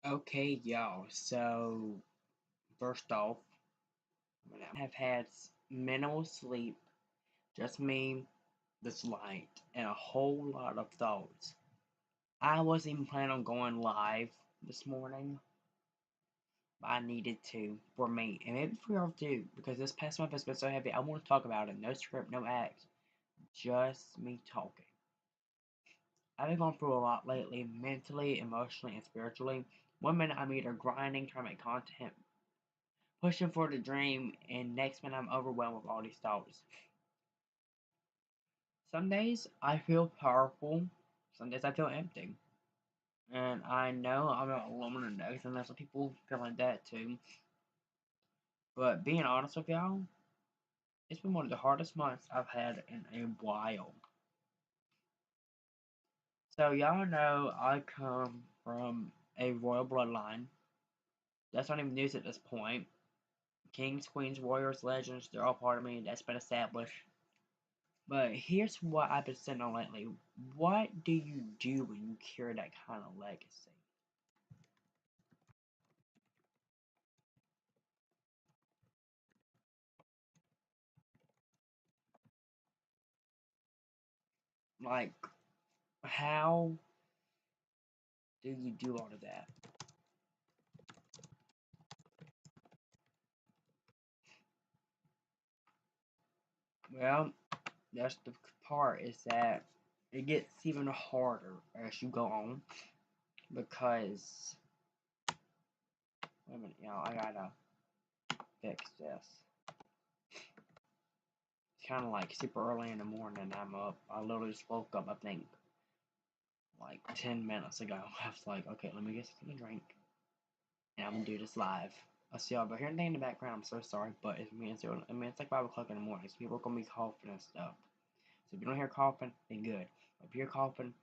Okay, y'all. So, first off, I have had minimal sleep, just me, this light, and a whole lot of thoughts. I wasn't even planning on going live this morning, but I needed to for me, and maybe for y'all too, because this past month has been so heavy. I want to talk about it. No script, no act, just me talking. I've been going through a lot lately, mentally, emotionally, and spiritually. One minute I'm either grinding, trying to make content, pushing for the dream, and next minute I'm overwhelmed with all these thoughts. Some days I feel powerful, some days I feel empty. And I know I'm not alone in this, and there's some people feel like that too. But being honest with y'all, it's been one of the hardest months I've had in a while. So y'all know I come from a royal bloodline. That's not even news at this point. Kings, queens, warriors, legends, they're all part of me. That's been established. But here's what I've been sitting on lately. What do you do when you carry that kind of legacy? Like, how do you do all of that? Well, that's the part is that it gets even harder as you go on because wait a minute, y'all, I gotta fix this. It's kind of like super early in the morning. I'm up. I literally just woke up. I think like 10 minutes ago. I was like, okay, let me get something to drink, and I'm gonna do this live. I see y'all, but hearing anything in the background, I'm so sorry, but it's like 5 o'clock in the morning, so people are gonna be coughing and stuff. So if you don't hear coughing, then good. If you're coughing,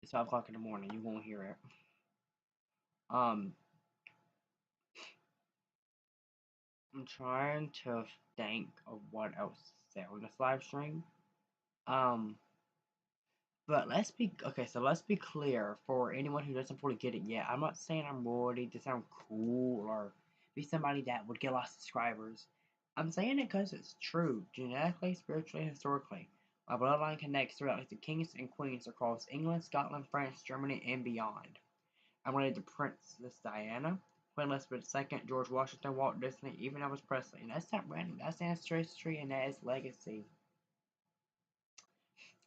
it's 5 o'clock in the morning. You won't hear it. Um, I'm trying to think of what else to say on this live stream. Um, but let's be okay. So let's be clear for anyone who doesn't fully get it yet. I'm not saying I'm royalty to sound cool or be somebody that would get a lot of subscribers. I'm saying it because it's true, genetically, spiritually, historically. My bloodline connects throughout like the kings and queens across England, Scotland, France, Germany, and beyond. I'm related to Princess Diana, Queen Elizabeth II, George Washington, Walt Disney, even Elvis Presley. And that's not random. That's ancestry and that is legacy.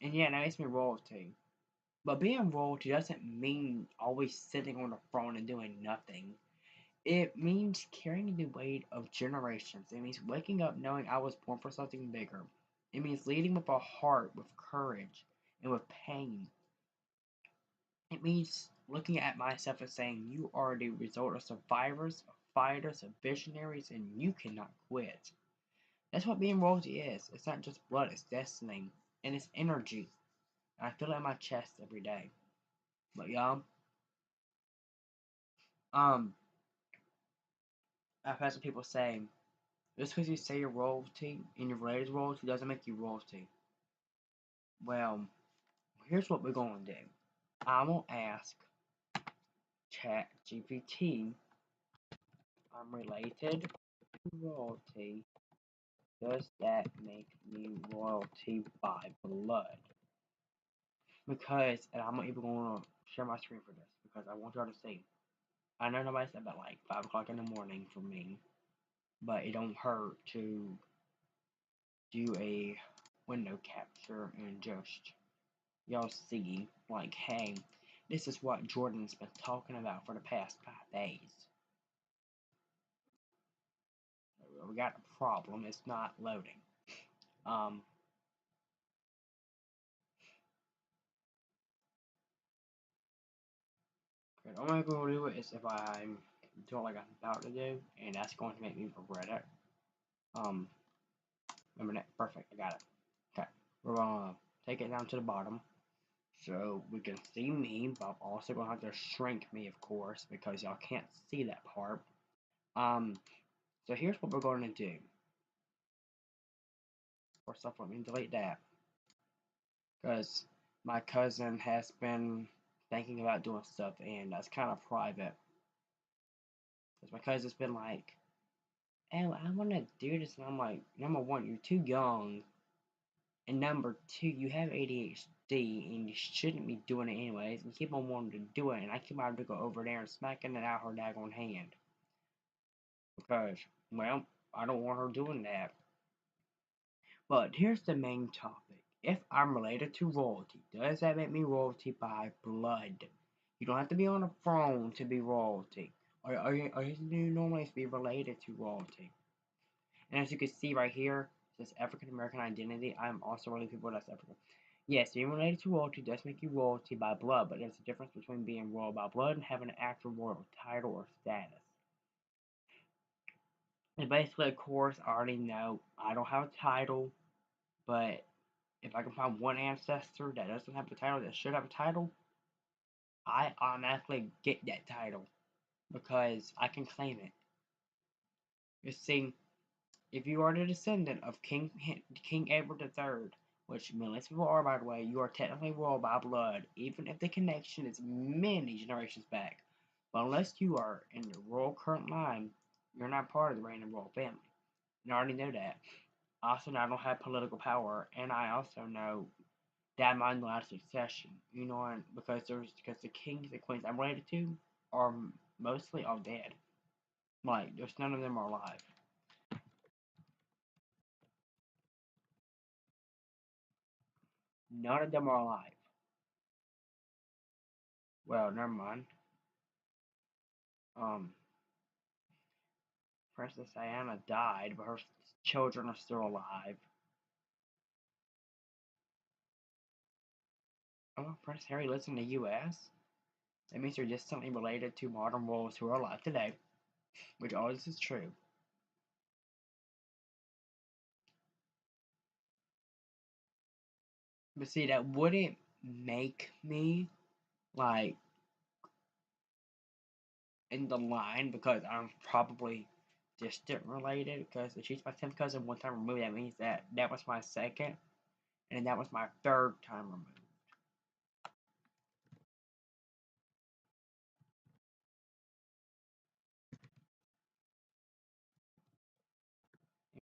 And yeah, that makes me royalty. But being royalty doesn't mean always sitting on the throne and doing nothing. It means carrying the weight of generations. It means waking up knowing I was born for something bigger. It means leading with a heart, with courage, and with pain. It means looking at myself and saying, you are the result of survivors, of fighters, of visionaries, and you cannot quit. That's what being royalty is. It's not just blood, it's destiny. And it's energy. I feel it in my chest every day. But y'all, um, I've had some people saying, just because you say you're royalty and you're related to royalty doesn't make you royalty. Well, here's what we're going to do. I'm going to ask Chat GPT, I'm related to royalty. Does that make me royalty by blood? Because, and I'm not even going to share my screen for this because I want y'all to see. I know nobody said about like 5 o'clock in the morning for me, but it don't hurt to do a window capture and just y'all see, like, hey, this is what Jordan's been talking about for the past 5 days. We got a problem, it's not loading. Um, okay, the only way I'm going to do it is if I'm doing like I'm about to do, and that's going to make me regret it. Um, remember that? Perfect, I got it. Okay, we're gonna take it down to the bottom so we can see me, but I'm also gonna have to shrink me, of course, because y'all can't see that part. Um, so here's what we're going to do. First off, let me delete that because my cousin has been thinking about doing stuff, and that's kind of private. It's because it's been like, oh, I want to do this, and I'm like, number one, you're too young, and number two, you have ADHD, and you shouldn't be doing it anyways, and keep on wanting to do it, and I keep on to go over there and smacking it out her daggone hand. Because, well, I don't want her doing that. But here's the main topic. If I'm related to royalty, does that make me royalty by blood? You don't have to be on a throne to be royalty. Are you normally to be related to royalty? And as you can see right here, it says African American identity. I'm also related to people that's African. Yes, being related to royalty does make you royalty by blood, but there's a difference between being royal by blood and having an actual royal title or status. And basically, of course, I already know I don't have a title, but if I can find one ancestor that doesn't have a title that should have a title, I automatically get that title because I can claim it. You see, if you are the descendant of King Edward III, which millions of people are, by the way, you are technically royal by blood, even if the connection is many generations back. But unless you are in the royal current line, you're not part of the reigning royal family. And I already know that. Also, I don't have political power, and I also know that my line of succession. You know, because the kings and queens I'm related to are mostly all dead. Like, there's none of them are alive. None of them are alive. Well, never mind. Um, Princess Diana died, but her children are still alive. Oh, Prince Harry lives in the U.S. That means you're distantly related to modern royals who are alive today, which all this is true. But see, that wouldn't make me like in the line because I'm probably distant related because if she's my 10th cousin one time removed, that means that was my second, and that was my third time removed.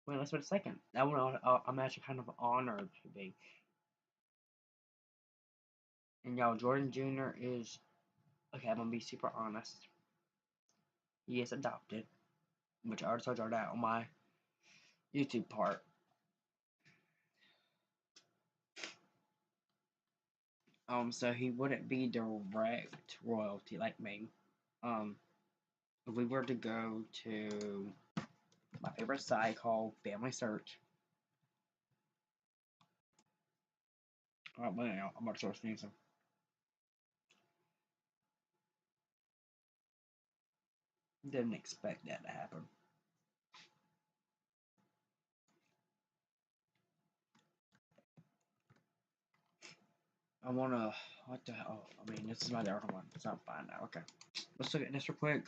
Wait, let's wait a second. That one I'm actually kind of honored to be. And y'all, Jordan Jr. is okay. I'm gonna be super honest. He is adopted, which I already told y'all that on my YouTube part. So he wouldn't be direct royalty like me. If we were to go to my favorite site called Family Search. Oh, well, I'm about to start sneezing. Didn't expect that to happen. I wanna. What the hell? Oh, I mean, this is my other one, so I'm fine now. Okay. Let's look at this real quick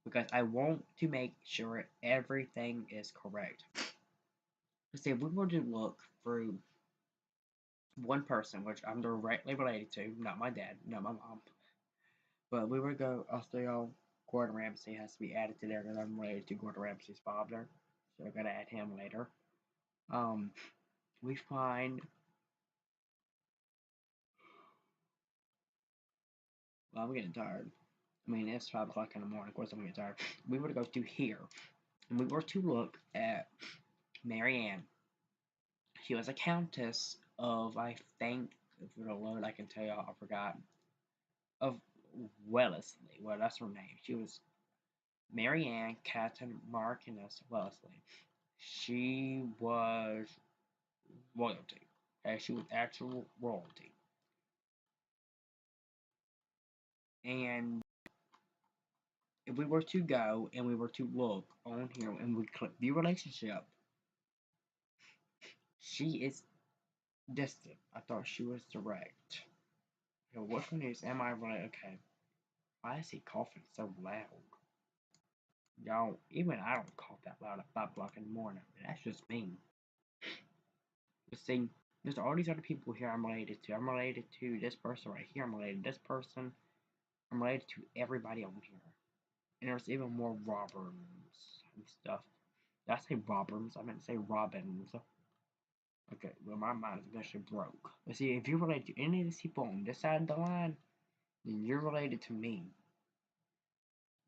because I want to make sure everything is correct. Let's see, if we were to look through one person, which I'm directly related to, not my dad, not my mom, but we would go, I'll say, Gordon Ramsay has to be added to there because I'm related to Gordon Ramsay's father, so I gotta add him later. Um, we find, well, I'm getting tired. I mean, it's 5 o'clock in the morning, of course I'm getting tired. We were to go to here, and we were to look at Mary Ann. She was a countess of, I think, if it'll load, I can tell you, I forgot, of Wellesley. Well, that's her name. She was Mary Ann Catherine Marchioness Wellesley. She was royalty. Okay, she was actual royalty. And if we were to go and we were to look on here and we click view relationship, she is distant. I thought she was direct. Okay, which one is am I right? Okay. Why is he coughing so loud? Y'all, even I don't cough that loud at 5 o'clock in the morning. That's just me. But see, there's all these other people here I'm related to. I'm related to this person right here. I'm related to this person. I'm related to everybody on here. And there's even more Roberts and stuff. Did I say Roberts? I meant to say Robins. Okay, well my mind is actually broke. But see, if you're related to any of these people on this side of the line, then you're related to me.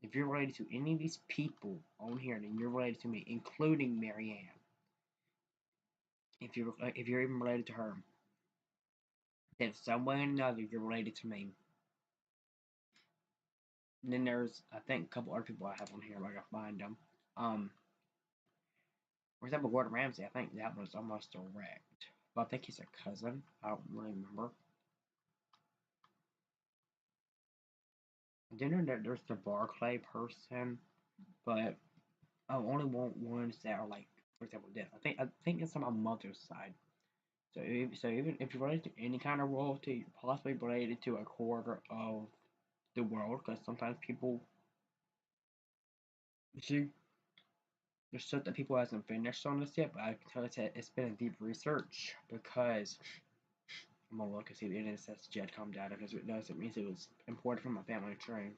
If you're related to any of these people on here, then you're related to me, including Marianne. If you're even related to her, then some way or another you're related to me. And then there's I think a couple other people I have on here, like I find them. For example, Gordon Ramsay. I think that was almost direct, but I think he's a cousin. I don't really remember. And then there's the Barclay person, but I only want ones that are like, for example, this. I think it's on my mother's side. So even if you're related to any kind of royalty, you're possibly related to a quarter of the world, because sometimes people, you see, there's stuff that people hasn't finished on this yet, but I can tell you it's been a deep research because I'm gonna look and see if it says JEDCOM data, because if it does, it means it was imported from my family tree.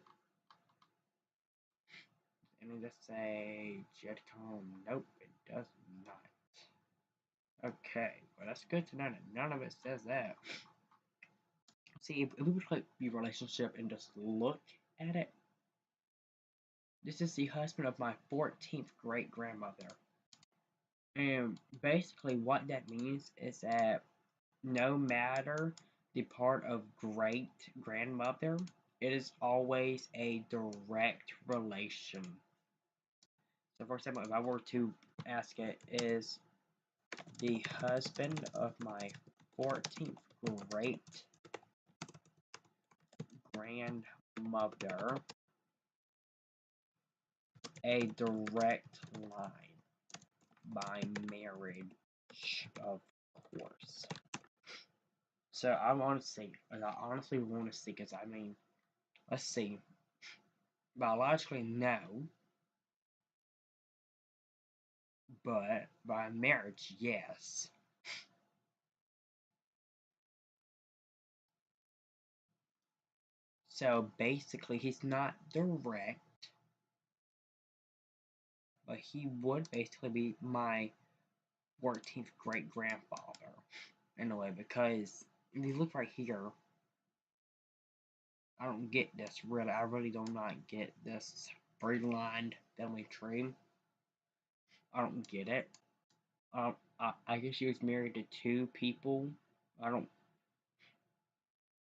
And then just say JEDCOM. Nope, it does not. Okay, well that's good to know that none of it says that. See, if we would click the relationship and just look at it, this is the husband of my 14th great grandmother. And basically, what that means is that no matter the part of great grandmother, it is always a direct relation. So, for example, if I were to ask it, is the husband of my 14th great grandmother a direct line by marriage, of course. So I want to see, I honestly want to see, because I mean, let's see. Biologically, no, but by marriage, yes. So basically, he's not direct, but he would basically be my 14th great grandfather in a way, because if you look right here, I don't get this really. I really do not get this three-lined family tree. I don't get it. I guess she was married to two people. I don't.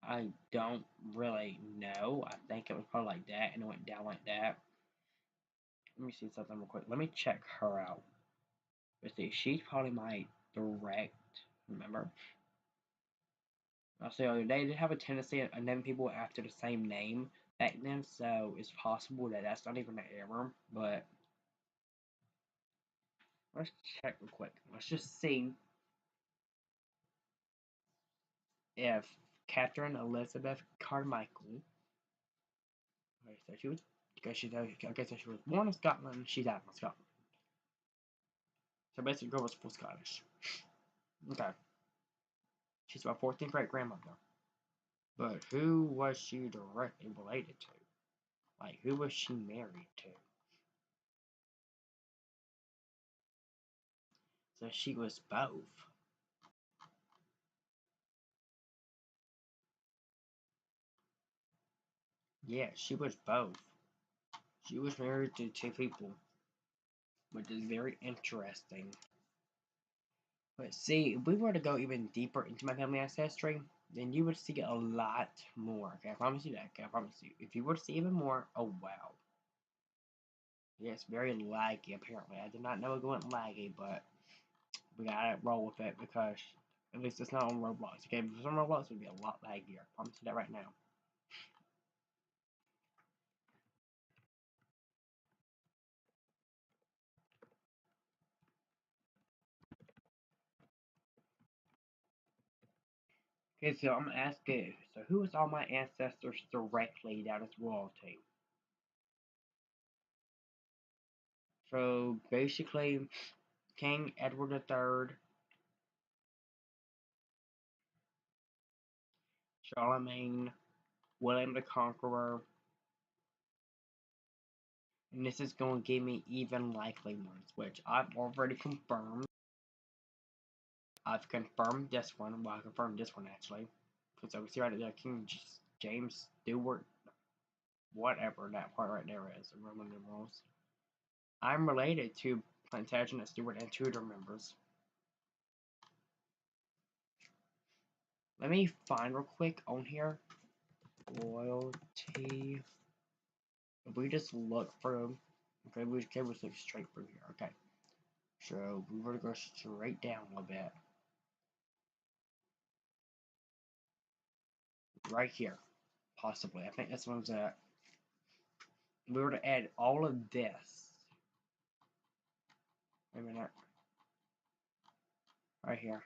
I don't really know. I think it was probably like that, and it went down like that. Let me see something real quick. Let me check her out. But see, she's probably my direct. Remember, I said the other day they have a tendency of naming people after the same name back then, so it's possible that that's not even an error. But let's check real quick. Let's just see if Catherine Elizabeth Carmichael. Okay, so she was. Okay, so she was born in Scotland. She died in Scotland. So basically, girl was full Scottish. Okay, she's my 14th great grandmother. But who was she directly related to? Like, who was she married to? So she was both. Yeah, she was both. She was married to two people, which is very interesting. But see, if we were to go even deeper into my family ancestry, then you would see a lot more. Okay, I promise you that. Okay, I promise you. If you were to see even more, oh wow. Yeah, it's very laggy apparently. I did not know it went laggy, but we gotta roll with it because at least it's not on Roblox. Okay, if it was on Roblox, it would be a lot laggier. I promise you that right now. Okay, so I'm gonna ask you. So who is all my ancestors directly that is royalty? So basically, King Edward III, Charlemagne, William the Conqueror, And this is going to give me even likely ones, which I've already confirmed. I've confirmed this one. Well, I confirmed this one actually. Because I was here right there, King James Stewart, whatever that part right there is, Roman numerals. I'm related to Plantagenet, Stewart, and Tudor members. Let me find real quick on here. Royalty. If we just look through, okay, we just look straight through here. Okay, so we were to go straight down a little bit, right here, possibly. I think this one's at. We were to add all of this. Wait a minute, right here.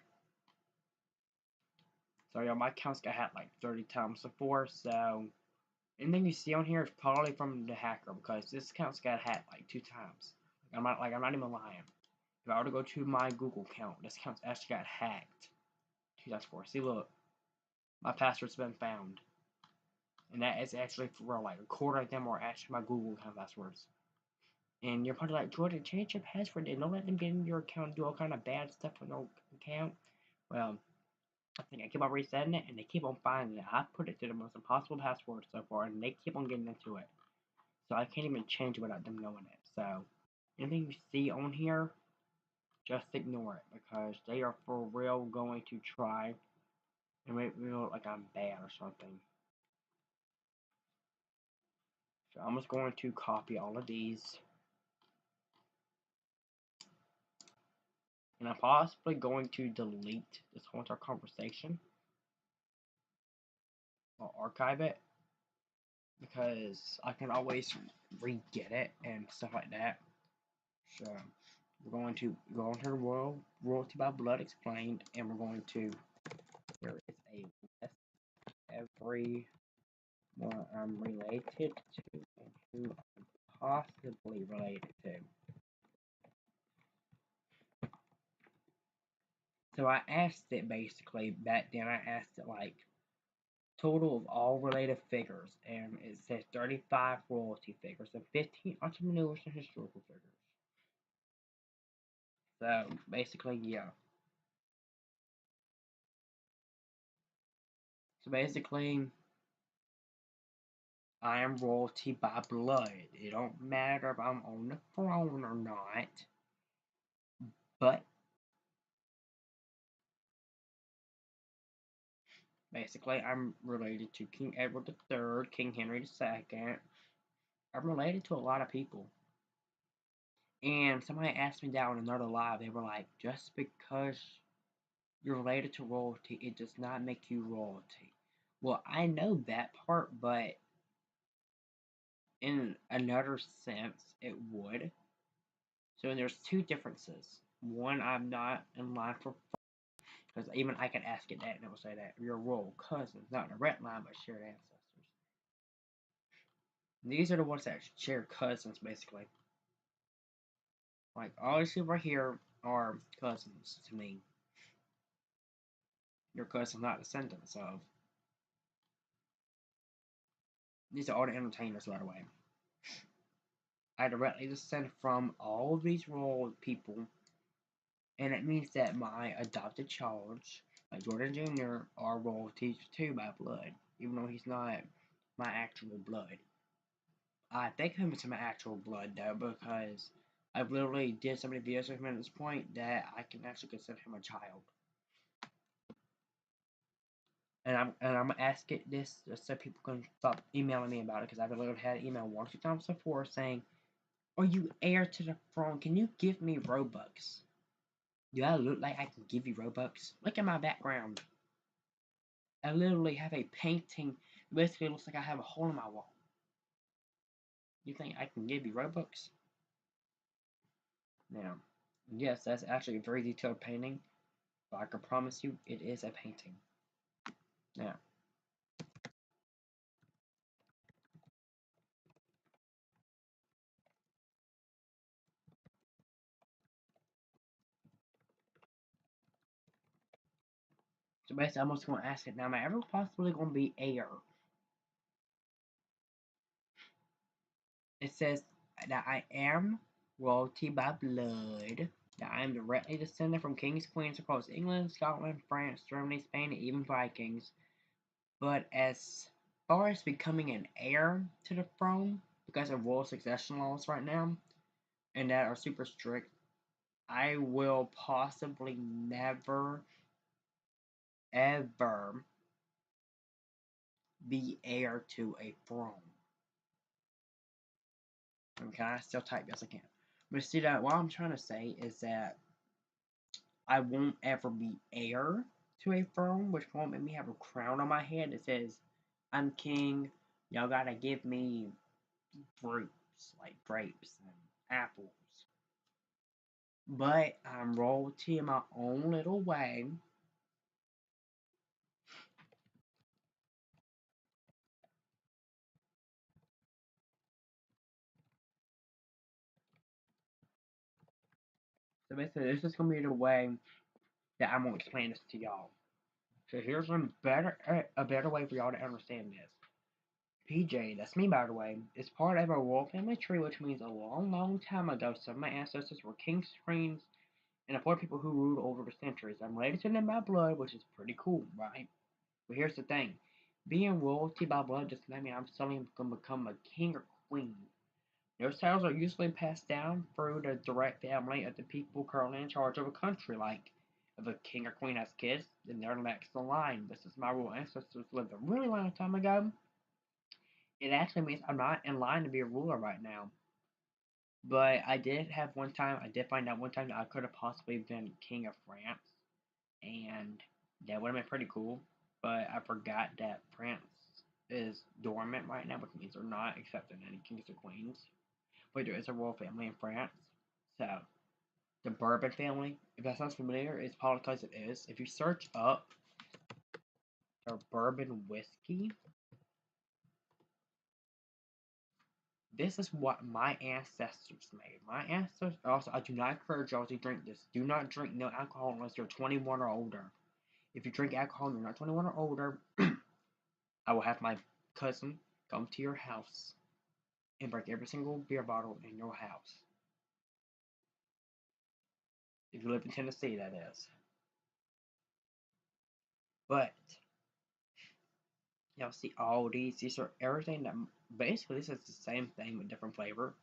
So yeah, my account's got hacked like 30 times before. So anything you see on here is probably from the hacker because this account's got hacked like 2 times. I'm not even lying. If I were to go to my Google account, this account's actually got hacked 2004. See, look, my password's been found, and that is actually for real. Like a quarter of them are actually my Google account passwords. And you're probably like, Jordan, change your password and don't let them get into your account and do all kind of bad stuff with your account. Well, I think I keep on resetting it, and they keep on finding it. I put it to the most impossible password so far, and they keep on getting into it. So I can't even change it without them knowing it. So anything you see on here, just ignore it because they are for real going to try and make me look like I'm bad or something. So I'm just going to copy all of these. And I'm possibly going to delete this whole entire conversation or archive it because I can always re-get it and stuff like that. So we're going to go into Royalty by Blood Explained, and we're going to, there is a list everyone I'm related to and who I'm possibly related to. So I asked it basically back then. I asked it like total of all related figures, and it says 35 royalty figures and 15 entrepreneurs and historical figures. So basically, yeah. So basically, I am royalty by blood. It don't matter if I'm on the throne or not, but basically, I'm related to King Edward III, King Henry II. I'm related to a lot of people. And somebody asked me that on another live. They were like, just because you're related to royalty, it does not make you royalty. Well, I know that part, but in another sense, it would. So there's two differences. One, I'm not in line for, because even I can ask it that and it will say that you're royal cousins, not in a direct line, but shared ancestors. And these are the ones that share cousins, basically. Like all these people right here are cousins to me. Your cousins, not descendants of. These are all the entertainers, by the way. I directly descend from all of these royal people, and it means that my adopted child, like Jordan Jr., are royalties too by blood, even though he's not my actual blood. I think him to my actual blood though, because I've literally did so many videos with him at this point that I can actually consider him a child. And I'm gonna ask it this just so people can stop emailing me about it, because I've literally had an email 1 or 2 times before saying, "Are you heir to the throne? Can you give me Robux?" Do I look like I can give you Robux? Look at my background. I literally have a painting. Basically, it looks like I have a hole in my wall. You think I can give you Robux? Now, yes, that's actually a very detailed painting, but I can promise you it is a painting. Now, so basically, I'm just going to ask it now, am I ever possibly going to be heir? It says, that I am royalty by blood, that I am directly descended from kings, queens across England, Scotland, France, Germany, Spain, and even Vikings. But as far as becoming an heir to the throne, because of royal succession laws right now, and that are super strict, I will possibly never, ever be heir to a throne. Okay, I still type yes I can. But see that what I'm trying to say is that I won't ever be heir to a throne, which won't make me have a crown on my head that says I'm king. Y'all gotta give me fruits like grapes and apples. But I'm royalty in my own little way. So basically, this is gonna be the way that I'm gonna explain this to y'all. So here's a better way for y'all to understand this. PJ, that's me by the way, is part of a royal family tree, which means a long, long time ago, some of my ancestors were kings, queens, and important people who ruled over the centuries. I'm related to them by blood, which is pretty cool, right? But here's the thing. Being royalty by blood does not mean I'm suddenly going to become a king or queen. Those titles are usually passed down through the direct family of the people currently in charge of a country. Like, if a king or queen has kids, then they're next in line. This is my royal ancestors lived a really long time ago. It actually means I'm not in line to be a ruler right now. But I did find out one time that I could have possibly been king of France, and that would have been pretty cool. But I forgot that France is dormant right now, which means they're not accepting any kings or queens. But there is a royal family in France. So, the Bourbon family, if that sounds familiar, it's probably because it is. If you search up the bourbon whiskey, this is what my ancestors made. My ancestors, also, I do not encourage y'all to drink this. Do not drink no alcohol unless you're 21 or older. If you drink alcohol and you're not 21 or older, I will have my cousin come to your house and break every single beer bottle in your house. If you live in Tennessee, that is. But y'all see all these are everything that basically this is the same thing with different flavor.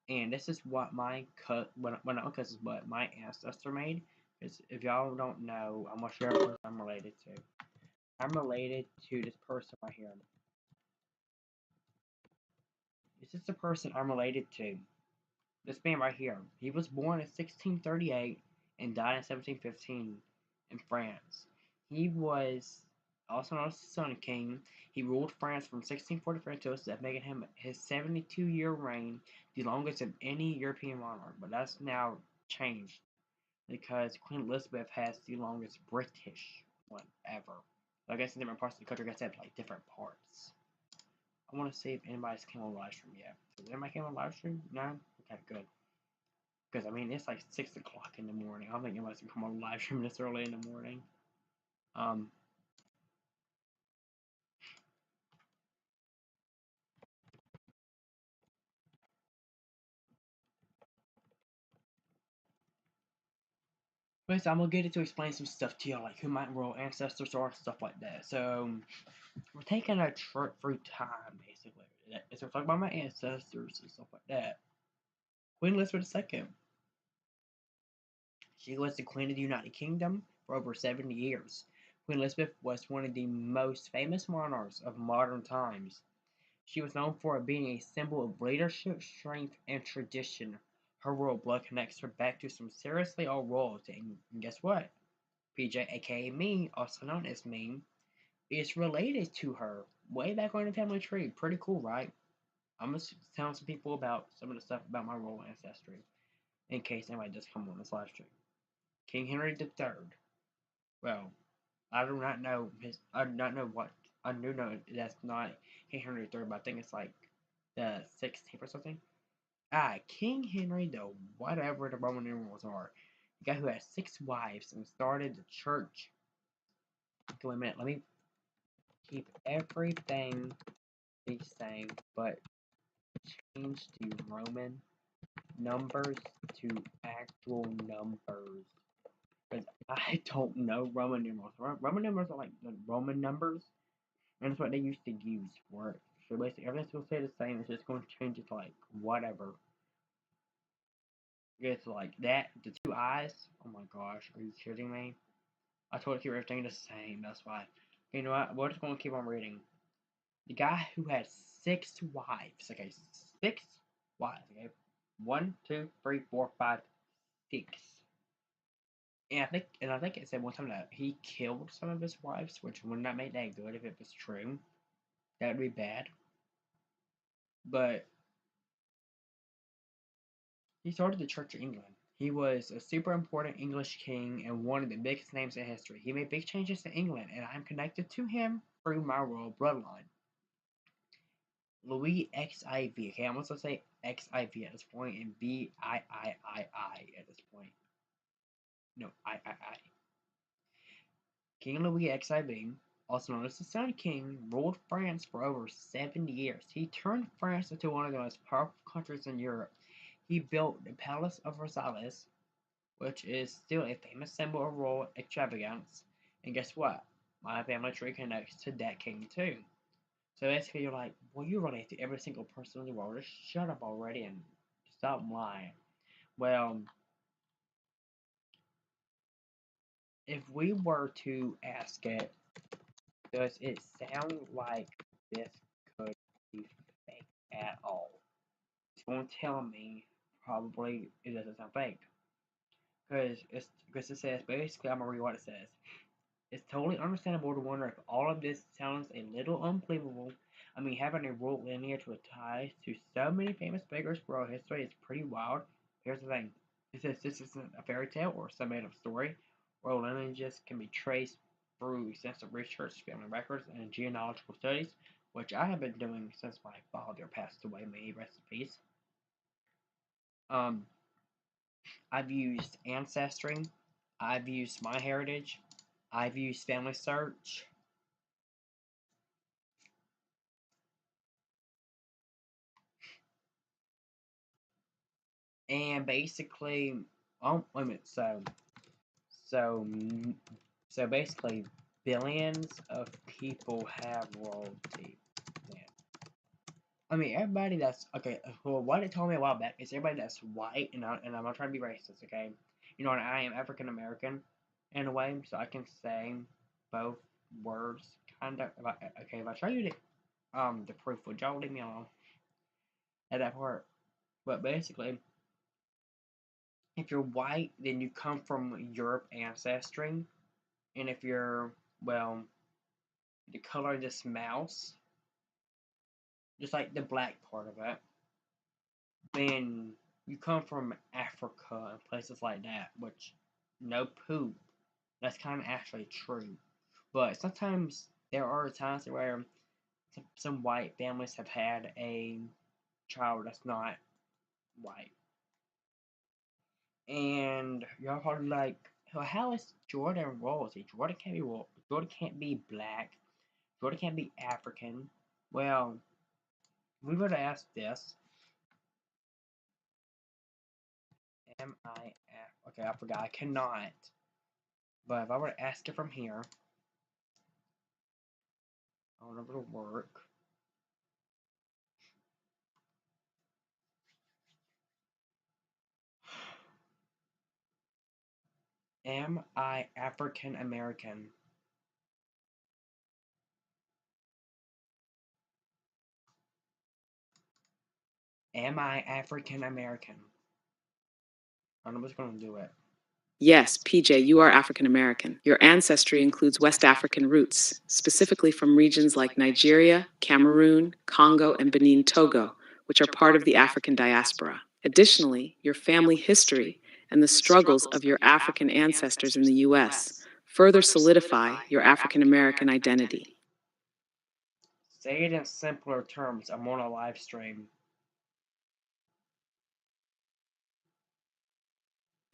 And this is what my cut when not this is what my ancestor made. Is if y'all don't know, I'm gonna share who I'm related to. I'm related to this person right here. This is the person I'm related to. This man right here. He was born in 1638 and died in 1715 in France. He was also known as the Sun King. He ruled France from 1644 to 07, making him his 72-year reign the longest of any European monarch. But that's now changed because Queen Elizabeth has the longest British one ever. So I guess in different parts of the country, I guess they have like different parts. I want to see if anybody's came on live stream yet. Has anybody came on live stream? No? Okay, good. Because I mean, it's like 6 o'clock in the morning. I don't think anybody's gonna come on live stream this early in the morning. Um, but so I'm gonna get it to explain some stuff to y'all, like who my royal ancestors are, stuff like that. So we're taking a trip through time, basically. So we're talking about my ancestors and stuff like that. Queen Elizabeth II. She was the Queen of the United Kingdom for over 70 years. Queen Elizabeth was one of the most famous monarchs of modern times. She was known for being a symbol of leadership, strength, and tradition. Her royal blood connects her back to some seriously old royalty. And guess what? PJ, aka me, also known as me, is related to her. Way back on the family tree. Pretty cool, right? I'm gonna tell some people about some of the stuff about my royal ancestry, in case anybody does come on this live stream. King Henry III. Well, I do not know his. I do not know what. I do know that's not King Henry III, but I think it's like the 16th or something. King Henry the whatever the Roman numerals are. The guy who has 6 wives and started the church. Okay, wait a minute. Let me keep everything the same, but change to Roman numbers to actual numbers. Because I don't know Roman numerals. Roman numerals are like the Roman numbers, and that's what they used to use for it. So basically, everything's going to stay the same. It's just going to change it to like whatever. It's like that. The two eyes. Oh my gosh, are you kidding me? I told you to keep everything the same. That's why. You know what? We're just going to keep on reading. The guy who had 6 wives. Okay, 6 wives. Okay, 1, 2, 3, 4, 5, 6. And I think it said one time that he killed some of his wives, which would not make that good if it was true. That would be bad. But he started the Church of England. He was a super important English king and one of the biggest names in history. He made big changes to England, and I'm connected to him through my royal bloodline. Louis XIV. Okay, I'm also say XIV at this point and BIII at this point. No, I. King Louis XIV, also known as the Sun King, ruled France for over 70 years. He turned France into one of the most powerful countries in Europe. He built the Palace of Versailles, which is still a famous symbol of royal extravagance. And guess what? My family tree connects to that king too. So basically, you're like, well, you relate to every single person in the world. Just shut up already and stop lying. Well, if we were to ask it, does it sound like this could be fake at all? It's going to tell me probably it doesn't sound fake. Because it says, basically, I'm going to read what it says. It's totally understandable to wonder if all of this sounds a little unbelievable. I mean, having a royal lineage with ties to so many famous figures throughout history is pretty wild. Here's the thing. It says this isn't a fairy tale or some made-up story. Royal lineages can be traced through extensive research, family records, and genealogical studies, which I have been doing since my father passed away. May he rest in peace. I've used Ancestry. I've used MyHeritage. I've used Family Search. And basically, wait a minute. So, so basically, billions of people have royalty. Yeah. I mean, everybody that's okay. Well, what it told me a while back is everybody that's white, and I'm not trying to be racist. Okay, you know, and I am African American in a way, so I can say both words kind of. Okay, if I show you the proof, would y'all leave me alone at that part? But basically, if you're white, then you come from Europe ancestry. And if you're, well, the color of this mouse, just like the black part of it, then you come from Africa and places like that, which, no poop. That's kind of actually true. But sometimes there are times where some white families have had a child that's not white. And y'all probably like, well, how is Jordan royalty? Jordan can't be Jordan can't be black. Jordan can't be African. Well, we would ask this. Am I okay, I forgot. I cannot. But if I were to ask it from here, I don't know if it'll work. Am I African American? Am I African American? I don't know what's going to do it. Yes, PJ, you are African American. Your ancestry includes West African roots, specifically from regions like Nigeria, Cameroon, Congo, and Benin Togo, which are part of the African diaspora. Additionally, your family history and the struggles of your African ancestors in the U.S. further solidify your African American identity. Say it in simpler terms. I'm on a live stream.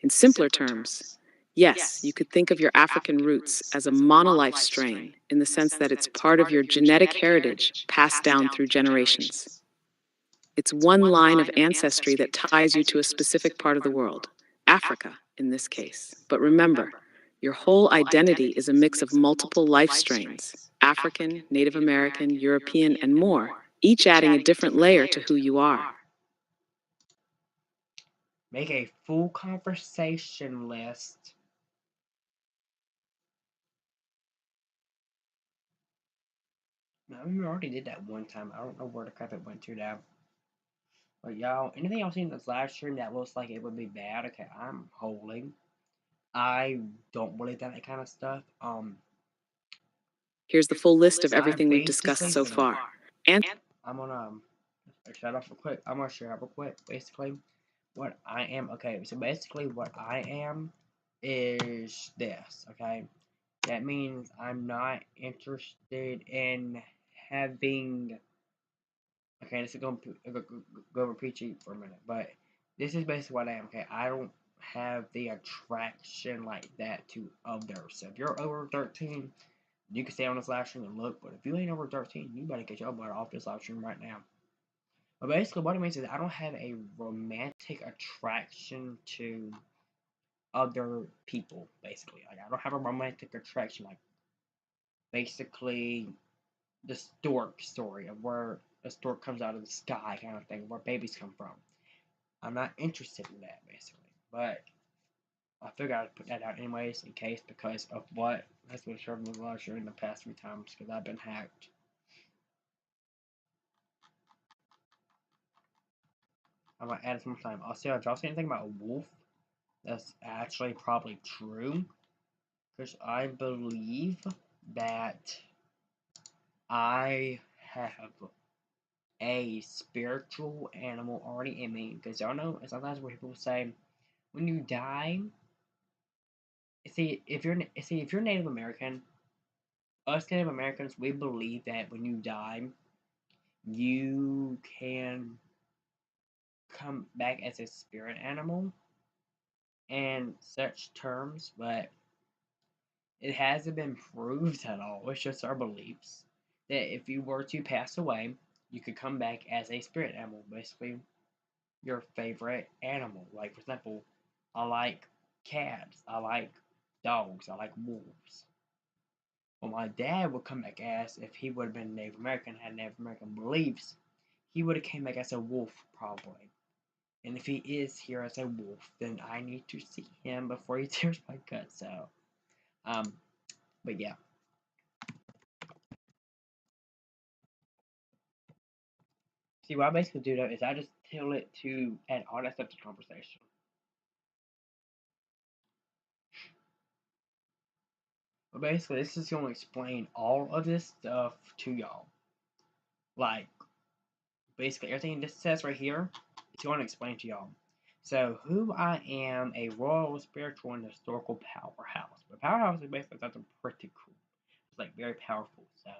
In simpler terms, yes, you could think of your African roots as a monolife strain in the sense that it's part of your genetic heritage passed down through generations. It's one line of ancestry that ties you to a specific part of the world, Africa in this case. But remember, your whole identity is a mix of multiple life strains, African, Native American, European, and more, each adding a different layer to who you are. Make a full conversation list. No, we already did that one time. I don't know where the crap it went to now. But y'all, anything else in this live stream that looks like it would be bad? Okay, I'm holding. I don't believe that kind of stuff. Here's the full list of everything we've discussed so far. And I'm gonna shut off real quick. I'm gonna share up real quick. Basically, what I am. Okay, so basically, what I am is this. Okay, that means I'm not interested in having. Okay, this is gonna go over peachy for a minute, but this is basically what I am. Okay, I don't have the attraction like that to others. So if you're over 13, you can stay on this live stream and look. But if you ain't over 13, you better get your butt off this live stream right now. But basically, what it means is I don't have a romantic attraction to other people. Basically, like I don't have a romantic attraction. Like basically, the stork story of where a stork comes out of the sky, kind of thing, where babies come from. I'm not interested in that, basically. But I figured I'd put that out anyways, in case, because of what has been shown me larger in the past few times, because I've been hacked. I'm gonna add some time. Also, if y'all see anything about a wolf, that's actually probably true, because I believe that I have a spiritual animal already in me. Because y'all know sometimes where people say when you die, if you're Native American, us Native Americans, we believe that when you die, you can come back as a spirit animal and such terms, but it hasn't been proved at all. It's just our beliefs that if you were to pass away, you could come back as a spirit animal, basically your favorite animal. Like, for example, I like cats, I like dogs, I like wolves. Well, my dad would come back as, if he would have been Native American, had Native American beliefs, he would have came back as a wolf, probably. And if he is here as a wolf, then I need to see him before he tears my guts out. But yeah. See, what I basically do though is I just tell it to add all that stuff to conversation. But basically, this is going to explain all of this stuff to y'all. Like, basically, everything this says right here, it's going to explain to y'all. So, who I am, a royal, spiritual, and historical powerhouse. But powerhouse is basically something pretty cool. It's like very powerful. So,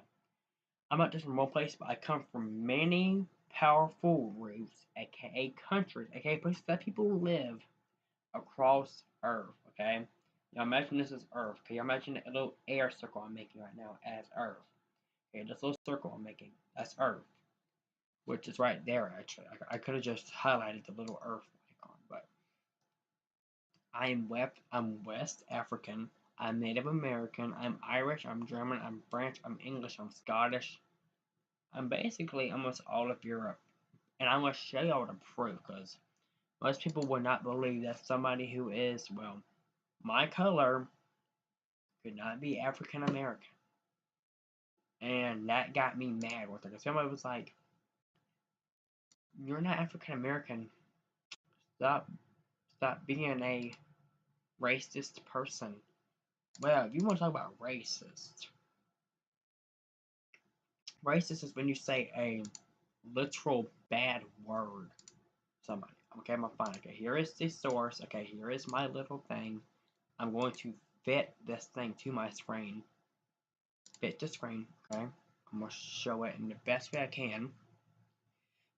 I'm not just from one place, but I come from many powerful roots, aka countries, aka places that people live across Earth, okay? Now imagine this is Earth, okay? Imagine a little air circle I'm making right now as Earth. Okay, this little circle I'm making, that's Earth. Which is right there, actually. I could have just highlighted the little Earth icon, but I'm West African, I'm Native American, I'm Irish, I'm German, I'm French, I'm English, I'm Scottish. I'm basically almost all of Europe. And I'm going to show y'all the proof, because most people would not believe that somebody who is, well, my color could not be African American. And that got me mad with it. Because somebody was like, you're not African American. Stop being a racist person. Well, if you want to talk about racist is when you say a literal bad word to somebody. Okay, I'm fine. Okay, here is the source. Okay, here is my little thing. I'm going to fit this thing to my screen. Fit the screen, okay? I'm going to show it in the best way I can.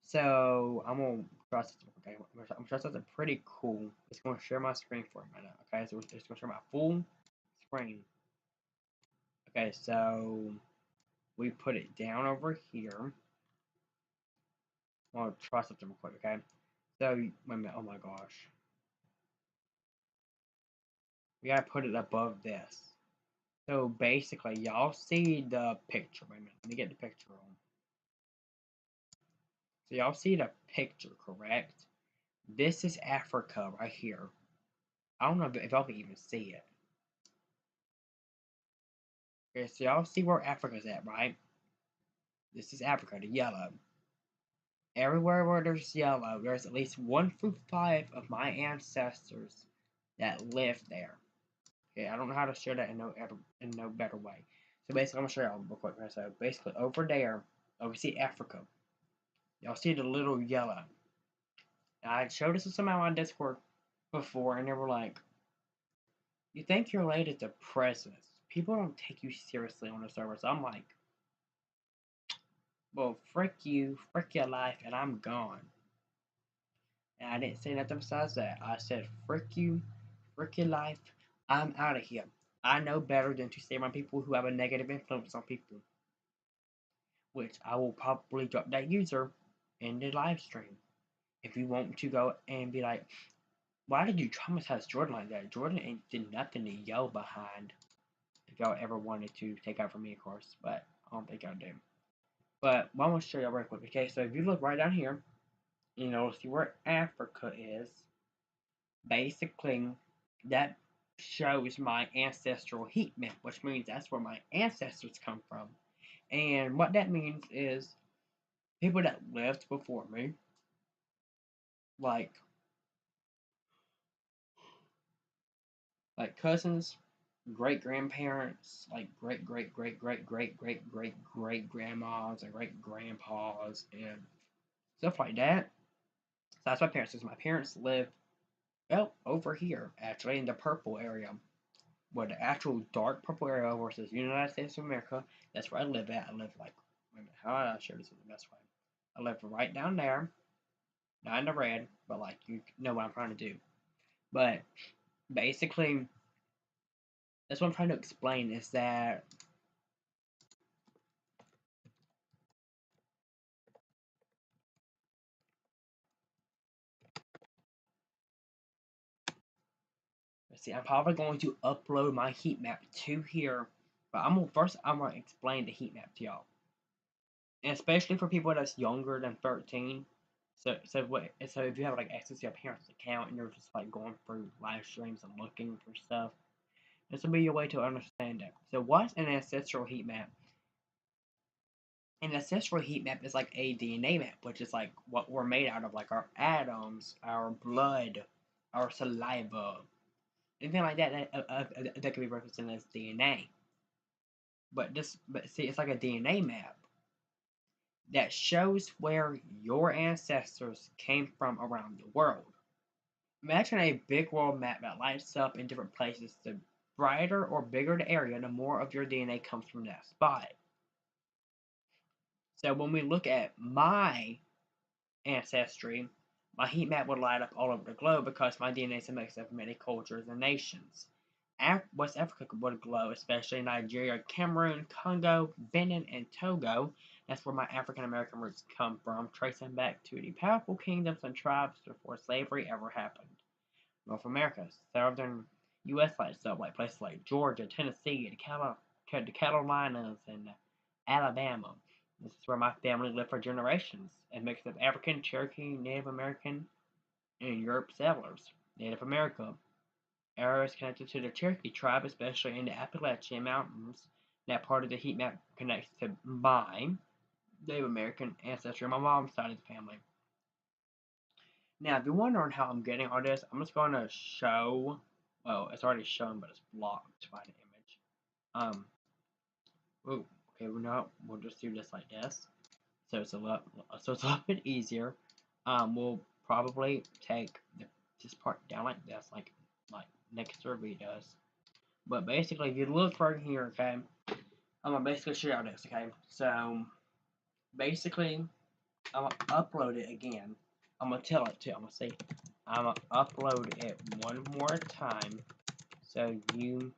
So, I'm going to try something, okay? I'm going to try something pretty cool. It's going to share my screen for a minute, okay? So, it's going to share my full screen. Okay, so we put it down over here. I want to try something real quick, okay? So, wait a minute, oh my gosh. We gotta put it above this. So basically, y'all see the picture. Wait a minute, let me get the picture on. So y'all see the picture, correct? This is Africa right here. I don't know if y'all can even see it. Okay, so y'all see where Africa's at, right? This is Africa, the yellow. Everywhere where there's yellow, there's at least 1 through 5 of my ancestors that live there. Okay, I don't know how to show that in no better way. So basically, I'm gonna show y'all real quick. So basically, over there, we see Africa. Y'all see the little yellow. Now, I showed this to somebody on Discord before, and they were like, "You think you're related to presidents? People don't take you seriously on the server." So I'm like, "Well, frick you, frick your life, and I'm gone." And I didn't say nothing besides that. I said, "Frick you, frick your life, I'm out of here." I know better than to stay around people who have a negative influence on people, which I will probably drop that user in the live stream. If you want to go and be like, "Why did you traumatize Jordan like that? Jordan ain't did nothing to yell behind." If y'all ever wanted to take out from me, of course, but I don't think I do. But I want to show y'all real quick. Okay, so if you look right down here, you know, see where Africa is. Basically, that shows my ancestral heat map, which means that's where my ancestors come from. And what that means is people that lived before me, like cousins, great grandparents, like great great great great great great great great grandmas and great grandpas and stuff like that. So that's my parents. My parents live over here actually in the purple area. Where the actual dark purple area versus United States of America, that's where I live at. I live like wait a minute, how do I show this in the best way? I live right down there, not in the red, but like you know what I'm trying to do. But basically that's what I'm trying to explain is that let's see, I'm probably going to upload my heat map to here, but I'm gonna explain the heat map to y'all. And especially for people that's younger than 13. So if you have like access to your parents' account and you're just like going through live streams and looking for stuff, this will be your way to understand it. So what's an ancestral heat map? An ancestral heat map is like a DNA map, which is like what we're made out of, like our atoms, our blood, our saliva, anything like that can be represented as DNA. But see, it's like a DNA map that shows where your ancestors came from around the world. Imagine a big world map that lights up in different places. The brighter or bigger the area, the more of your DNA comes from that spot. So when we look at my ancestry, my heat map would light up all over the globe because my DNA is a mix of many cultures and nations. West Africa would glow, especially Nigeria, Cameroon, Congo, Benin, and Togo. That's where my African American roots come from, tracing back to the powerful kingdoms and tribes before slavery ever happened. North America, southern U.S. lights up like places like Georgia, Tennessee, the Carolinas, and Alabama. This is where my family lived for generations, a mix of African, Cherokee, Native American, and Europe settlers. Native America areas connected to the Cherokee tribe, especially in the Appalachian Mountains. That part of the heat map connects to my Native American ancestry on my mom's side of the family. Now, if you're wondering how I'm getting all this, I'm just going to show. Well, it's already shown, but it's blocked by the image. Oh, okay, we'll just do this like this. So it's a lot bit easier. We'll probably take this part down like this, like Next Survey does. But basically, if you look right here, okay, I'm gonna basically show you this, okay. So basically, I'm gonna upload it again. I'm gonna tell it to. I'm gonna say, I'm gonna upload it one more time, so you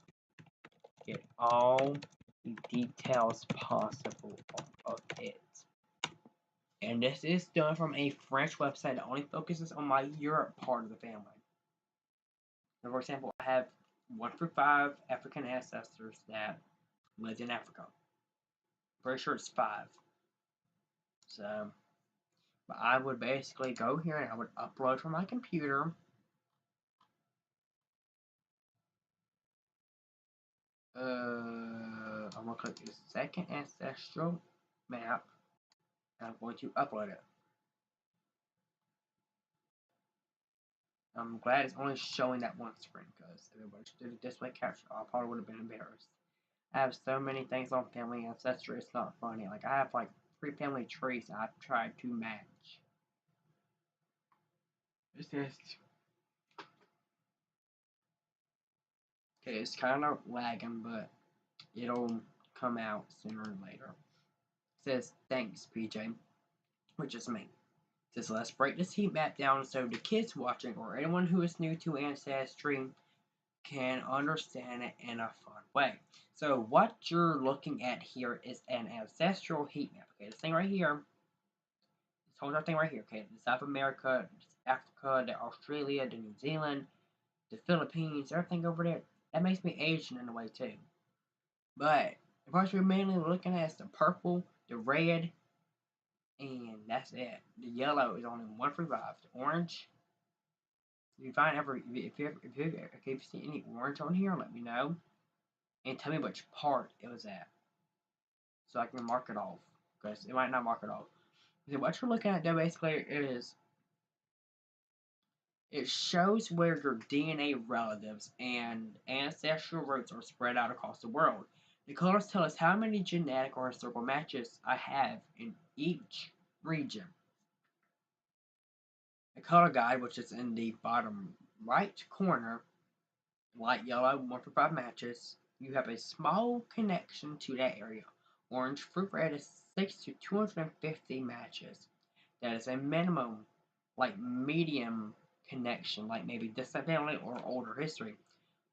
get all the details possible of it. And this is done from a French website that only focuses on my Europe part of the family. So for example, I have 1 through 5 African ancestors that lived in Africa. Pretty sure it's 5. So, but I would basically go here and I would upload from my computer. I'm gonna click the second ancestral map and I'm going to upload it. I'm glad it's only showing that one screen because if it was did a display capture, I probably would have been embarrassed. I have so many things on family ancestry, it's not funny. Like I have like 3 family trees I've tried to match. It's just okay, it's kind of lagging, but it'll come out sooner or later. It says thanks, PJ, which is me. It says let's break this heat map down so the kids watching or anyone who is new to Ancestry can understand it in a fun way. So what you're looking at here is an ancestral heat map. Okay, this thing right here, this whole thing right here. Okay, the South America, Africa, the Australia, the New Zealand, the Philippines, everything over there. That makes me Asian in a way too. But the parts we're mainly looking at is the purple, the red, and that's it. The yellow is only 1 through 5. The orange, if you find ever, if you see any orange on here, let me know and tell me which part it was at, so I can mark it off. Because it might not mark it off. So what you're looking at there basically is it shows where your DNA relatives and ancestral roots are spread out across the world. The colors tell us how many genetic or historical matches I have in each region. The color guide, which is in the bottom right corner, light yellow, 1 through 5 matches, you have a small connection to that area. Orange fruit red is 6 to 250 matches. That is a minimum, like medium connection, like maybe distant family or older history.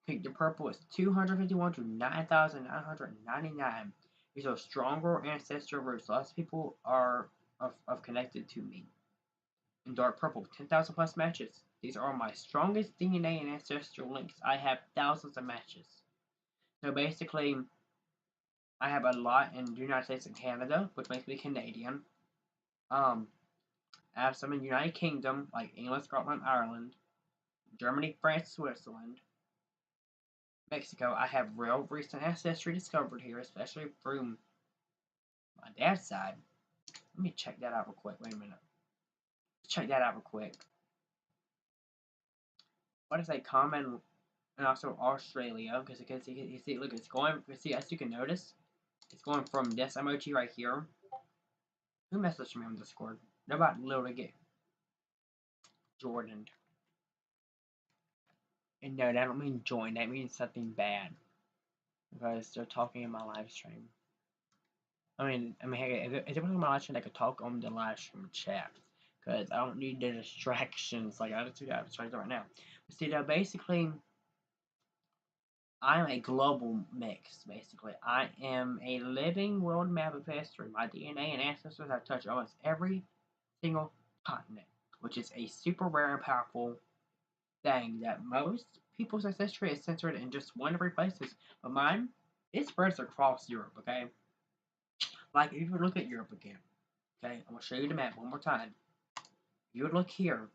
Pink to purple is 251 to 9,999. These are stronger ancestral roots. Lots of people are of connected to me. In dark purple, 10,000 plus matches. These are my strongest DNA and ancestral links. I have thousands of matches. So basically, I have a lot in the United States and Canada, which makes me Canadian. I have some in the United Kingdom, like England, Scotland, Ireland, Germany, France, Switzerland, Mexico. I have real recent ancestry discovered here, especially through my dad's side. Let me check that out real quick. Wait a minute. Check that out real quick. What is a common, and also Australia, because you see, look, it's going, see, as you can notice, it's going from this emoji right here. Who messaged me on Discord? They're about literally get Jordan. And no, that don't mean join, that means something bad. Because they're talking in my live stream. Hey, if they were on my live stream, I could talk on the live stream chat. Because I don't need the distractions. Like, I just got distracted right now. But see, though, basically, I'm a global mix, basically. I am a living world map of history. My DNA and ancestors have touched almost every single continent, which is a super rare and powerful thing that most people's ancestry is centered in just 1 to 3 places. But mine, it spreads across Europe, okay? Like, if you would look at Europe again, okay? I'm going to show you the map one more time. If you would look here,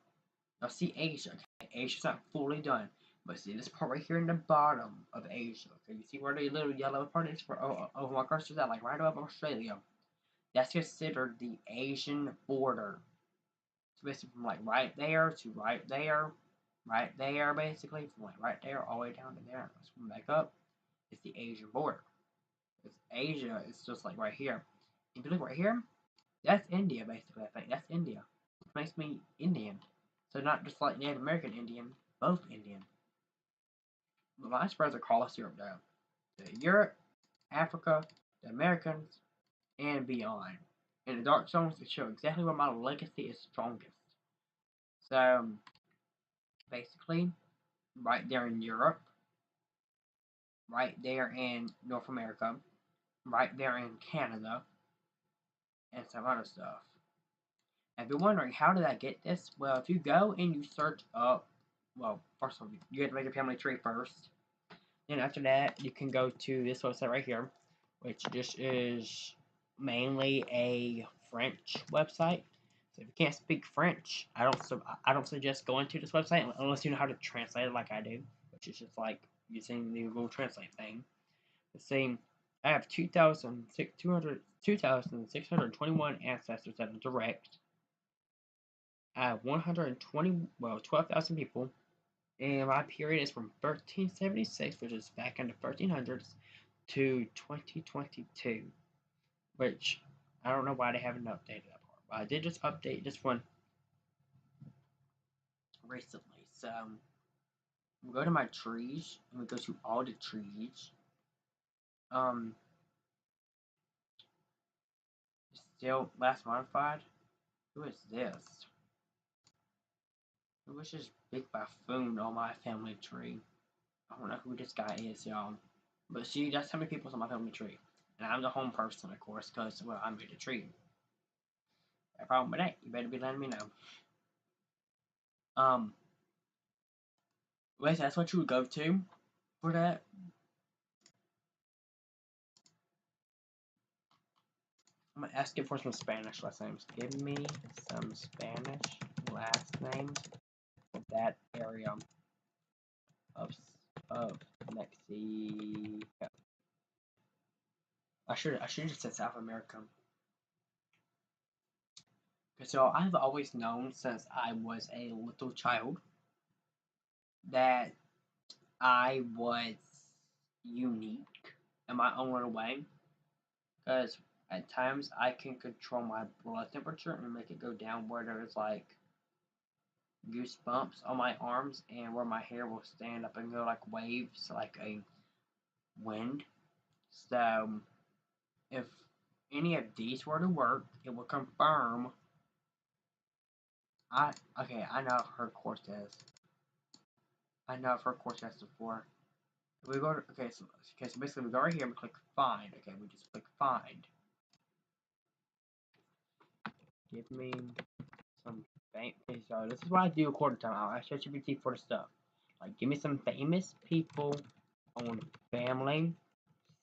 you'll see Asia, okay? Asia's not fully done. But see this part right here in the bottom of Asia, okay? You see where the little yellow part is for over my cursor's at, like right above Australia? That's considered the Asian border. So basically from like right there to right there, basically, from like right there all the way down to there. Let's come back up. It's the Asian border. It's Asia, it's just like right here. If you look right here, that's India, basically, I think. That's India. Which makes me Indian. So not just like Native American Indian, both Indian. But my spreads across Europe, though. To Europe, Africa, the Americans, and beyond. And the dark zones to show exactly where my legacy is strongest. So, basically, right there in Europe, right there in North America, right there in Canada, and some other stuff. If you're wondering how did I get this, well, if you go and you search up, well, first of all, you have to make a family tree first. Then after that, you can go to this website right here, which this is mainly a French website. So if you can't speak French, I don't suggest going to this website unless you know how to translate it like I do, which is just like using the Google Translate thing. The same, I have 2,621 ancestors that are direct. I have 12,000 people, and my period is from 1376, which is back in the 1300s, to 2022, which I don't know why they haven't updated that part, but I did just update this one recently. So we go to my trees, and we go to all the trees. Um, Still last modified. Who is this? Who is this big buffoon on my family tree? I don't know who this guy is, y'all. But see, that's how many people's on my family tree. And I'm the home person, of course, because, well, I made the tree. No problem with that. You better be letting me know. Wait, that's what you would go to for that? I'm gonna ask it for some Spanish last names. Give me some Spanish last names for that area of Mexico. I should have just said South America. So I've always known since I was a little child that I was unique in my own little way. Because at times I can control my blood temperature and make it go down where there's like goosebumps on my arms and where my hair will stand up and go like waves, like a wind. So if any of these were to work, it will confirm. I know I've heard Cortez. I know I've heard Cortez before. We go to, so basically we go right here and we click find. Okay, we just click find. Give me some okay, so this is what I do a quarter time. I'll ask ChatGPT for the stuff. Like give me some famous people on family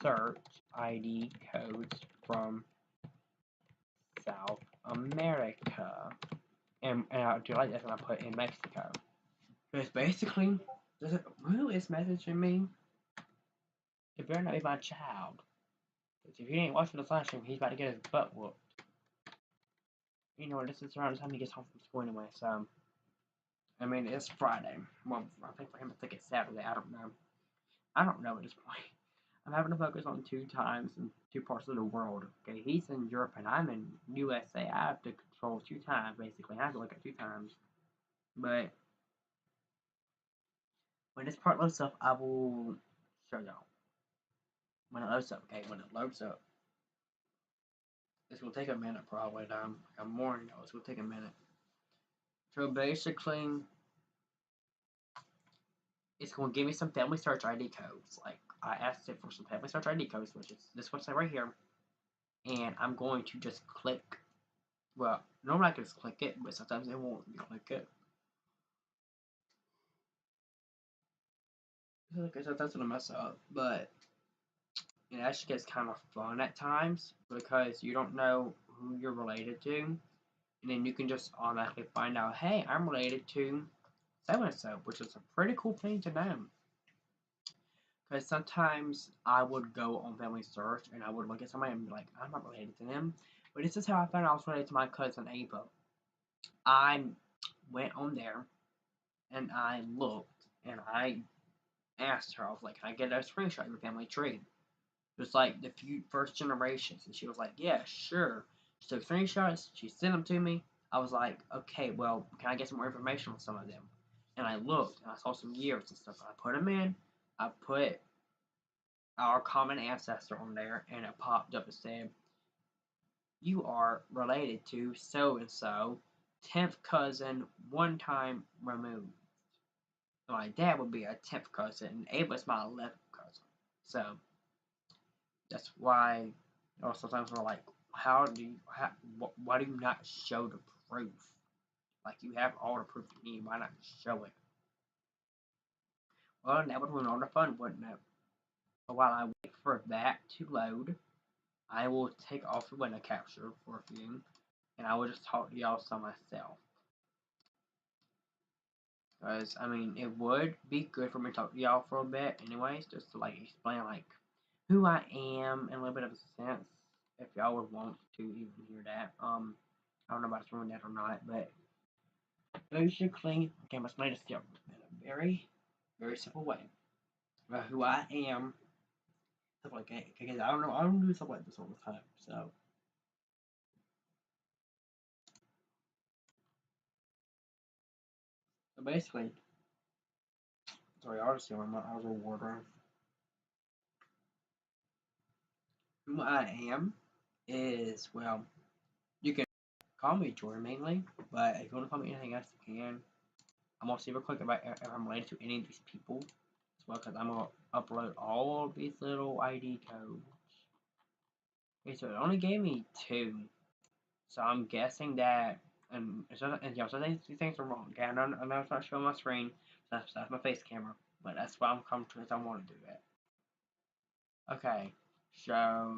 search ID codes from South America. And I'll do like this and I put in Mexico. Because basically, who is messaging me? It better not be my child. Because if he ain't watching the flash stream, he's about to get his butt whooped. You know, this is around the time he gets home from school anyway, so. I mean, it's Friday. Well, I think for him, I think it's Saturday. I don't know. I don't know at this point. I'm having to focus on two times in two parts of the world. Okay, he's in Europe and I'm in USA. I have to control two times basically. I have to look at two times. But when this part loads up, I will show y'all. When it loads up, okay, when it loads up, it's gonna take a minute probably. I'm warning y'all, it's gonna take a minute. So basically, it's gonna give me some family search ID codes. Like I asked it for some family search ID codes, which is this website right here. And I'm going to just click. Well, normally I can just click it, but sometimes it won't click it. Like I said, that's gonna mess up, but it actually gets kind of fun at times because you don't know who you're related to, and then you can just automatically find out, hey, I'm related to so and so, which is a pretty cool thing to know. Because sometimes I would go on Family Search and I would look at somebody and be like, I'm not related to them. But this is how I found out I was related to my cousin Ava. I went on there and I looked and I asked her, I was like, can I get a screenshot of your family tree? Just like the first generations. And she was like, yeah, sure. She took screenshots, she sent them to me. I was like, okay, well, can I get some more information on some of them? And I looked and I saw some years and stuff. I put them in. I put our common ancestor on there and it popped up and said, you are related to so and so, 10th cousin, one time removed. My dad would be a 10th cousin, and Ava's my 11th cousin. So that's why, or sometimes we're like, why do you not show the proof. Like, you have all the proof you need. Why not show it? Well, that would ruin all the fun, wouldn't it? But while I wait for that to load, I will take off the window capture for a few, and I will just talk to y'all some myself. Because, I mean, it would be good for me to talk to y'all for a bit anyways, just to, like, explain, like, who I am in a little bit of a sense, if y'all would want to even hear that. I don't know about doing that or not, but basically, okay, let's make this in a very, very simple way. About who I am, stuff like that, because I don't do stuff like this all the time, so. So basically, sorry, I'll just I was a warder. Who I am is, well, you can call me Jordan mainly, but if you want to call me anything else, you can. I'm gonna see real quick if I'm related to any of these people as well, because I'm gonna upload all of these little ID codes. Okay, so it only gave me 2, so I'm guessing that, and so these things are wrong. Okay, I know it's not showing my screen, that's my face camera, but that's why I'm comfortable because I want to do it. Okay, so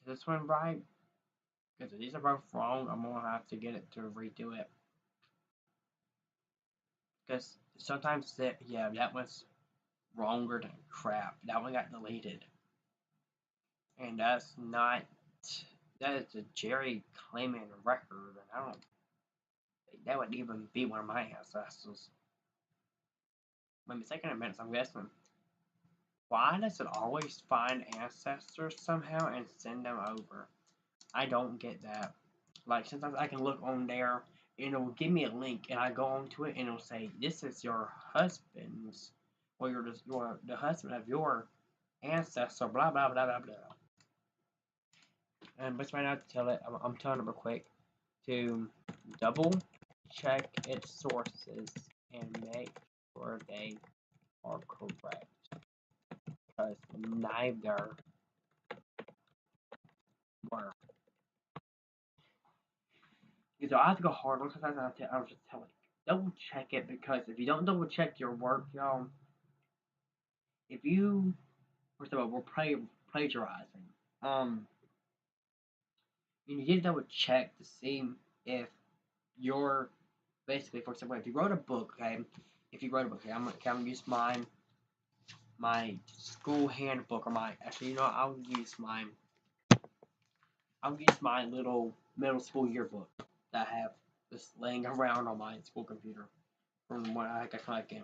is this one right? Because if these are both wrong, I'm gonna have to get it to redo it. Because sometimes that one's wronger than crap. That one got deleted. And that is a Jerry claiming record, and I don't think that would even be one of my ancestors. Wait a second, I'm guessing. Why does it always find ancestors somehow and send them over? I don't get that. Like, sometimes I can look on there and it'll give me a link and I go onto it and it'll say, this is your husband's, or the husband of your ancestor, blah, blah, blah, blah, blah. And but right now to tell it, I'm telling it real quick to double check its sources and make sure they are correct. Because neither were. So I have to go hard on sometimes. I'll just tell it, double check it, because if you don't double check your work, y'all, if you, first of all, we're plagiarizing. You need to double check to see if you're basically, for example, if you wrote a book, okay, I'm gonna use my school handbook, or I'll use my little middle school yearbook that I have just laying around on my school computer from when I got back in.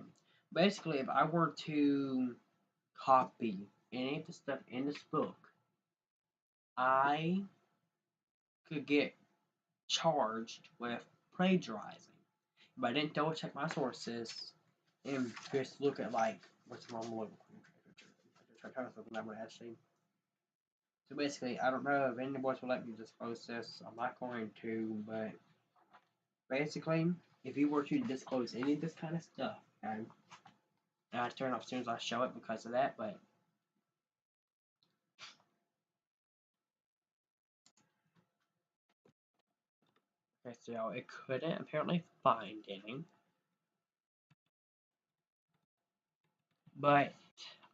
Basically, if I were to copy any of the stuff in this book, I could get charged with plagiarizing. If I didn't double check my sources and just look at, like, what's wrong with actually. So basically, I don't know if any boys will let me disclose this. I'm not going to, but basically, if you were to disclose any of this kind of stuff, okay, and I turn off as soon as I show it because of that, but okay, so it couldn't apparently find any. But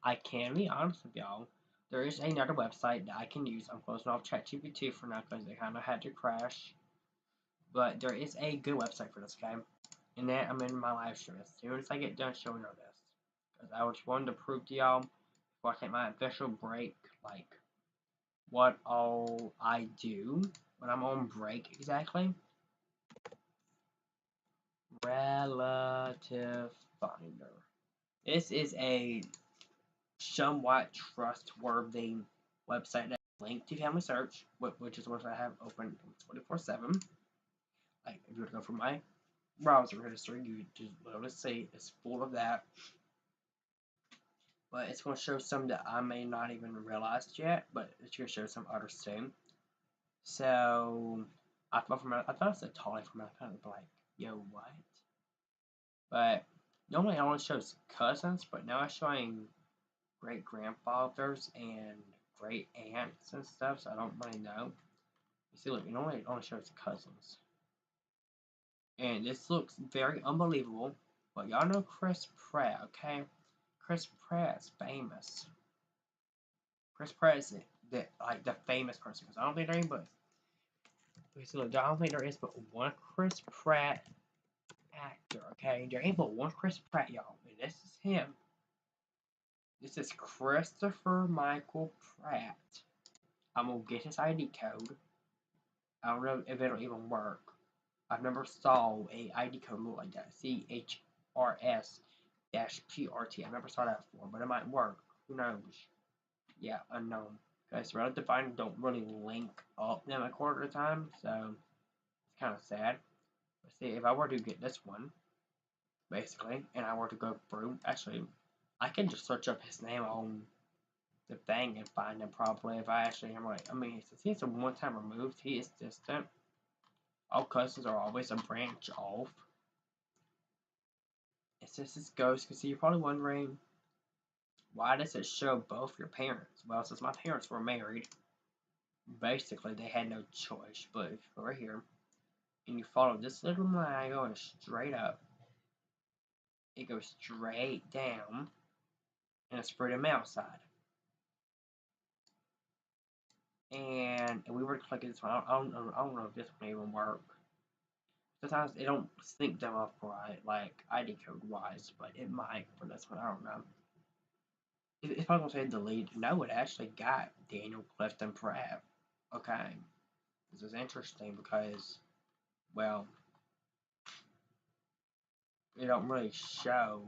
I can be honest with y'all. There is another website that I can use. I'm closing off ChatGPT for now because it kind of had to crash. But there is a good website for this guy. And then I'm in my live stream as soon as I get done showing y'all this. Because I just wanted to prove to y'all before I take my official break, like, what all I do when I'm on break exactly. Relative Finder. This is a somewhat trustworthy website that linked to Family Search, which is what I have open 24/7. Like, if you were to go from my browser history, you just literally see it's full of that. But it's going to show some that I may not even realize yet, but it's going to show some others too. So I thought it was a totally from my kind of like, yo, what? But normally it only shows cousins, but now it's showing great grandfathers and great aunts and stuff, so I don't really know. See, look, it only shows cousins. And this looks very unbelievable. But y'all know Chris Pratt, okay? Chris Pratt's famous. Chris Pratt is the famous person. Because I don't think there ain't but. So look, I don't think there is but one Chris Pratt actor, okay? There ain't but one Chris Pratt, y'all. And this is him. This is Christopher Michael Pratt. I'm gonna get his ID code. I don't know if it'll even work. I've never saw a ID code look like that. CHRS-PRT. I never saw that before, but it might work. Who knows? Yeah, unknown. Guys, relative findings don't really link up them a quarter of the time, so it's kind of sad. But see, if I were to get this one, basically, and I were to go through, actually, I can just search up his name on the thing and find him probably if I actually am right. I mean, since he's a one-time removed, he is distant. All cousins are always a branch off. It says this ghost, because you're probably wondering, why does it show both your parents? Well, since my parents were married, basically they had no choice. But if you go right here, and you follow this little line going straight up, it goes straight down, and it's for the male side. And if we were to click this one, I don't know if this one even work. Sometimes it don't sync them up right, like ID code wise, but it might for this one. I don't know. If I'm gonna say delete, no, it actually got Daniel Clifton Pratt. Okay, this is interesting because, well, it don't really show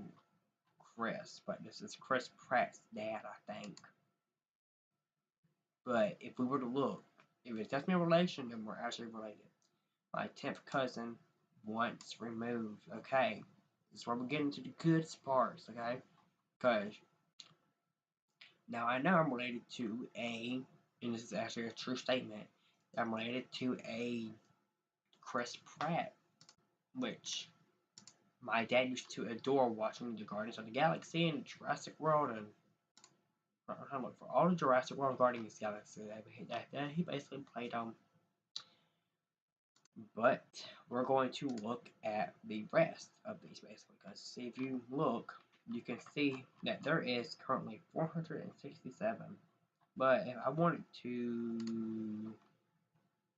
Chris, but this is Chris Pratt's dad, I think. But if we were to look, if it's just me a relation, then we're actually related. My 10th cousin once removed. Okay, this is where we get into the good parts. Okay, because now I know I'm related to a, and this is actually a true statement, I'm related to a Chris Pratt, which my dad used to adore watching the Guardians of the Galaxy and Jurassic World, and I'm trying to look for all the Jurassic World Guardians of the Galaxy that he basically played on. But we're going to look at the rest of these basically, because see, if you look, you can see that there is currently 467. But if I wanted to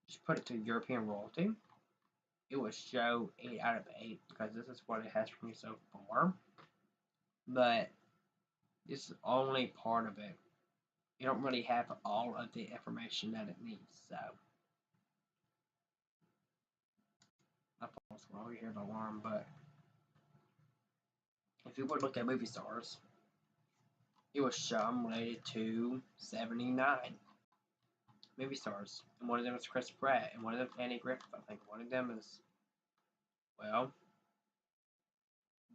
just put it to European royalty, it would show 8 out of 8 because this is what it has for me so far. But this is only part of it. You don't really have all of the information that it needs. So my phone's over here the alarm, but if you would look at movie stars, it was show I'm related to 79 movie stars. And one of them is Chris Pratt, and one of them is Andy Griffith, I think. One of them is, well,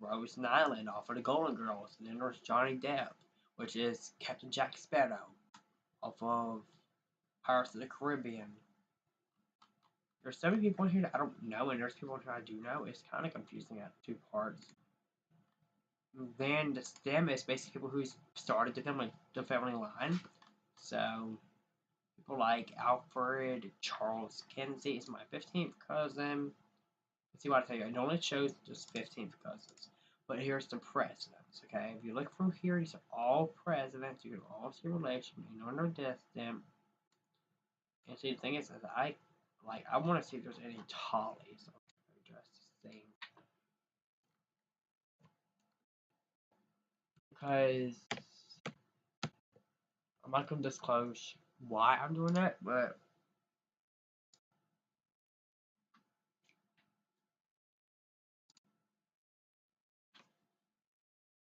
Rose Nyland off of the Golden Girls, and then there's Johnny Depp, which is Captain Jack Sparrow off of Pirates of the Caribbean. There's so many people in here that I don't know, and there's people in here I do know. It's kind of confusing at 2 parts. And then the stem is basically people who started the family line. So people like Alfred Charles Kinsey is my 15th cousin. Let's see what I tell you. It only shows just 15th cousins. But here's the presidents, okay? If you look through here, these are all presidents. You can all see relation. You know they're distant. And see, the thing is, I want to see if there's any Tollies. Just to see. Because I'm not going to disclose why I'm doing that, but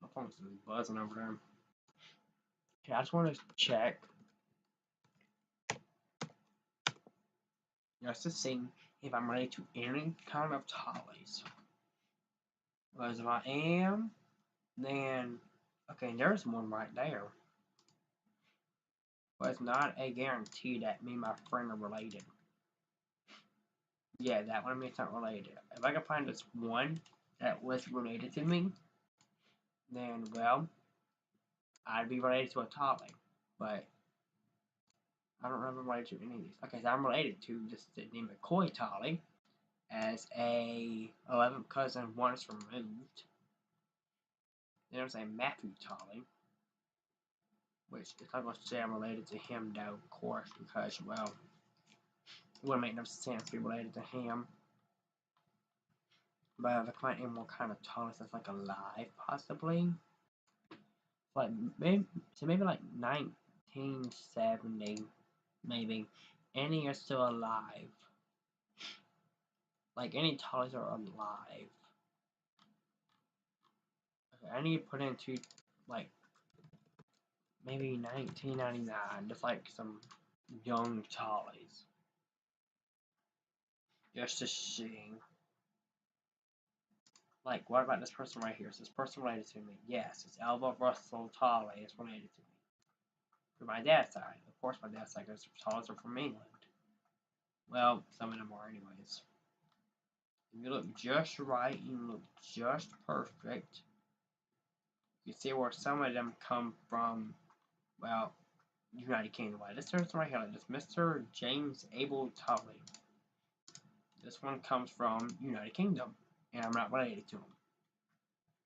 my phone's just buzzing over there. Okay, I just want to check just to see if I'm ready to any kind of Tollies. Because if I am, then okay, there's one right there. But it's not a guarantee that me and my friend are related. Yeah, that one means not related. If I can find this one that was related to me, then well, I'd be related to a Tolly. But I don't remember related to any of these. Okay, so I'm related to this Sidney McCoy Tolley as a 11th cousin once removed. Then there's a Matthew Tolley, which is not going to say I'm related to him though, of course, because, well, it wouldn't make no sense to be related to him. But if I find any more kind of Tolleys that's like alive, possibly. Like, maybe like 1970, maybe. Any are still alive. Like, any Tolleys are alive. Okay, I need to put into, like, maybe 1999, just like some young Tolleys. Just to see. Like, what about this person right here? Is this person related to me? Yes, it's Elva Russell Tolley. It's related to me. For my dad's side. Of course, my dad's side, because Tolleys are from England. Well, some of them are, anyways. You look just right. You look just perfect. You see where some of them come from, well, United Kingdom. This person right here, this Mr. James Abel Tolley. This one comes from United Kingdom, and I'm not related to him.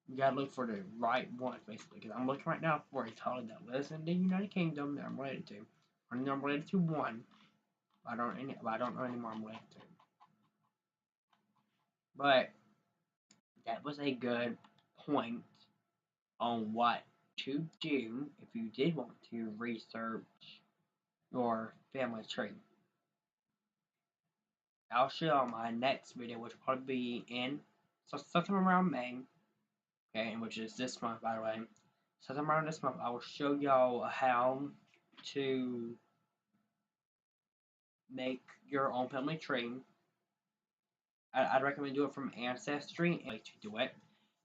You gotta look for the right one, basically, because I'm looking right now for a Tolley that lives in the United Kingdom that I'm related to. I know I'm related to one, but I don't know anymore I'm related to. But that was a good point on what to do if you did want to research your family tree. I'll show on my next video, which will probably be in sometime around May, okay, which is this month, by the way. Sometime around this month, I will show y'all how to make your own family tree. I'd recommend do it from Ancestry and to do it.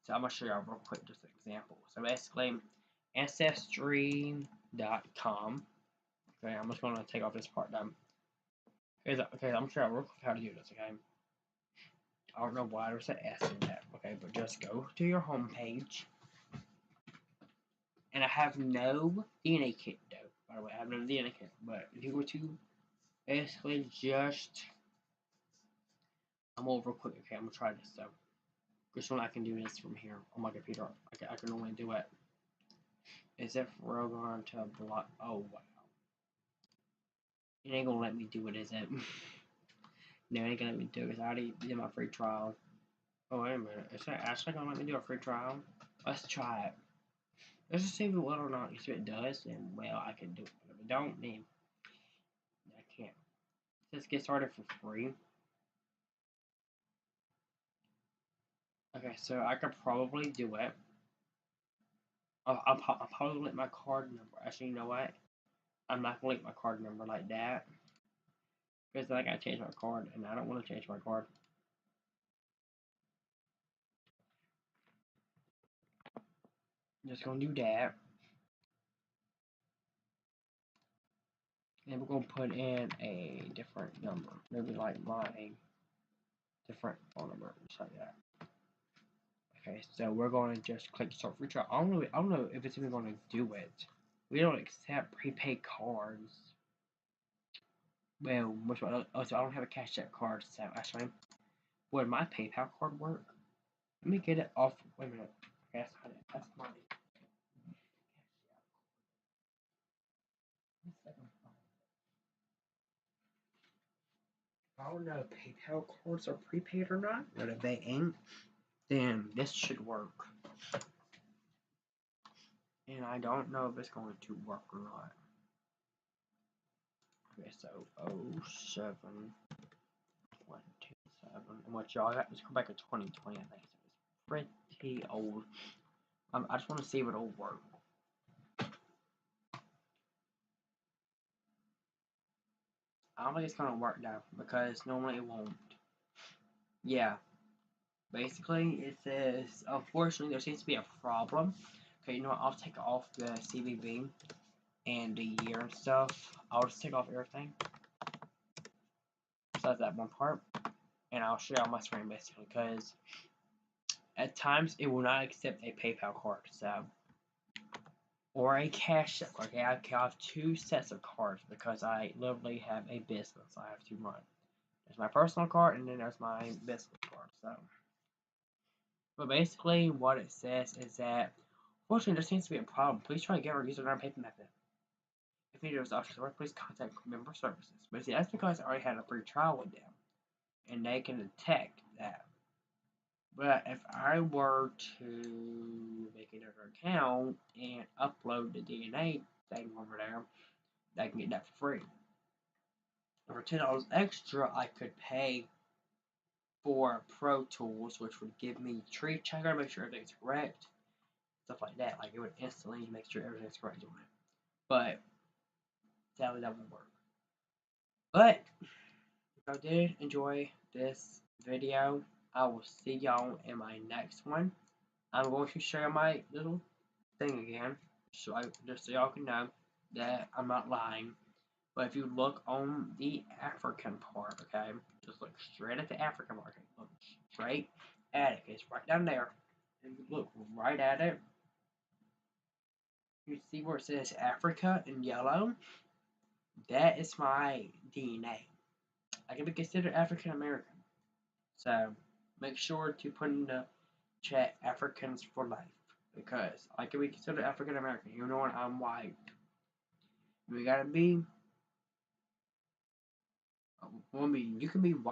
So I'm gonna show y'all real quick just an example. So basically, Ancestry.com. Okay, I'm just gonna take off this part down. Okay, I'm gonna show y'all real quick how to do this. Okay. I don't know why there's an S in that. Okay, but just go to your home page. And I have no DNA kit though. By the way, I have no DNA kit. But if you were to basically just, I'm over real quick. Okay, I'm gonna try this though. This one I can do this from here on my computer. I can only do it. Is it for going to block? Oh wow. It ain't gonna let me do it, is it? No, it ain't gonna let me do it because I already did my free trial. Oh wait a minute. Is that actually gonna let me do a free trial? Let's try it. Let's just see if it will or not. If it does, then well I can do it. But if it don't, then I can't. Let's get started for free. Okay, so I could probably do it. I'll probably link my card number. Actually, you know what? I'm not gonna link my card number like that. Because then I gotta change my card, and I don't want to change my card. Just gonna do that. And we're gonna put in a different number. Maybe like my different phone number, just like that. Okay, so we're going to just click start free trial. I don't know if it's even going to do it. We don't accept prepaid cards. Well, which one? Oh, so I don't have a Cash App card. So actually, would my PayPal card work? Let me get it off. Wait a minute. Okay, that's not it. That's my. I don't know if PayPal cards are prepaid or not. But if they ain't, then this should work. And I don't know if it's going to work or not. Okay, so 07 127. And what y'all got? Let's go back to 2020. I think so. It's pretty old. I just want to see if it'll work. I don't think it's gonna work now because normally it won't. Yeah. Basically, it says unfortunately there seems to be a problem. Okay, you know what? I'll take off the CVV and the year and stuff. I'll just take off everything besides that one part, and I'll share on my screen basically because at times it will not accept a PayPal card. So or a cash check. Okay, I have two sets of cards because I literally have a business I have to run. There's my personal card and then there's my business card. So, but basically, what it says is that, fortunately, there seems to be a problem. Please try to get our username payment method. If needed was options work, please contact member services. But see, that's because I already had a free trial with them, and they can detect that. But if I were to make another account and upload the DNA thing over there, I can get that for free. And for $10 extra, I could pay for Pro Tools, which would give me tree checker, make sure everything's correct, stuff like that. Like it would instantly make sure everything's correct on it. But sadly, that won't work. But if I did enjoy this video, I will see y'all in my next one. I'm going to share my little thing again, just so y'all can know that I'm not lying. But if you look on the African part, okay, just look straight at the African market. Look straight at it. It's right down there. And you look right at it. You see where it says Africa in yellow? That is my DNA. I can be considered African American. So make sure to put in the chat Africans for life. Because I can be considered African American, even though I'm white. We gotta be, you can be white.